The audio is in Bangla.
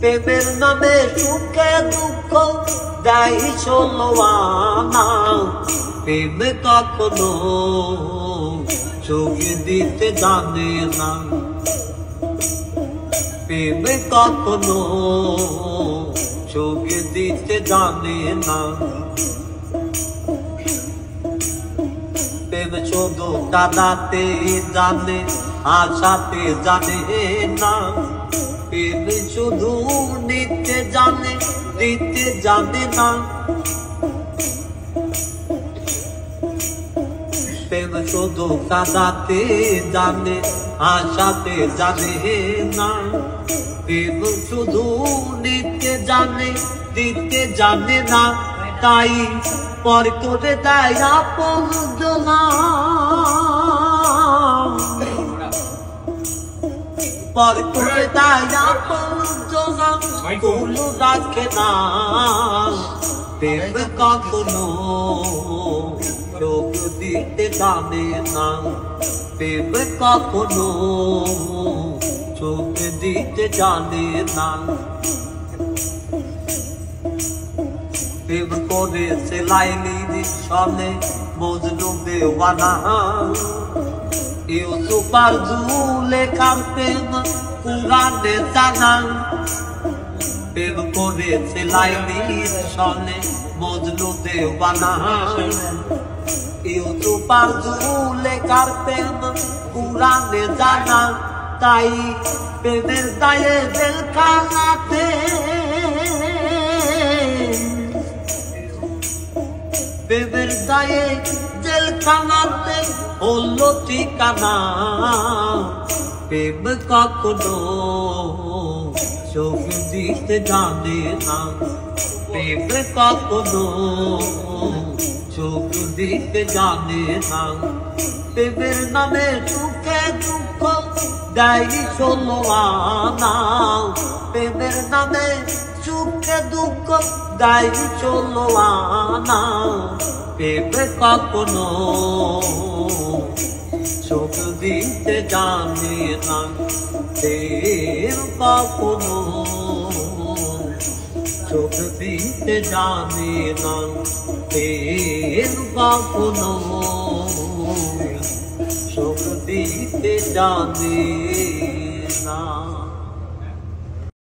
প্রেমের নামে সুখে দুঃখ দেয় ষোলো আনা। প্রেম কখনো চোখ দিতে জানে না, প্রেম কখনো চোখ দিতে জানে না। প্রেম শুধু কাঁদাতে জানে, আশাতে জানে না। প্রেম শুধু নিতে জানে, দিতে জানে না। প্রেম শুধু কাঁদাতে জানে, আশাতে জানে না। প্রেম শুধু নিতে জানে, দিতে জানে না। তাই পর করে দেয় আপনজনা, পর করে দেয় আপনজনা, কোনো রাখে না। প্রেম কখনো চোখ দিতে জানে না, প্রেম কখনো চোখ দিতে জানে না। প্রেম করেছে লাইলির সনে মজনু দেওয়ানা, ইউসুফার জুলেখার প্রেম কুরআনে জানা। প্রেম করেছে লাইলির সনে মজনু দেওয়ানা, ইউসুফার জুলেখার প্রেম কুরআনে জানা। তাই প্রেমের দায়ে জেলখানাতে, প্রেমের দায়ে জেলখানাতে হলো ঠিকানা। প্রেম কখনো চোখ দিতে জানে না, প্রেম কখনো চোখ দিতে জানে না। প্রেমের নামে সুখে দুঃখ দেয় ষোলো আনা। প্রেমের নামে সুখে দুঃখ দেয় ষোলো আনা। প্রেম কখনো চোখ দিতে জানে না, প্রেম কখনো চোখ দিতে জানে না। প্রেম কখনো চোখ দিতে জানে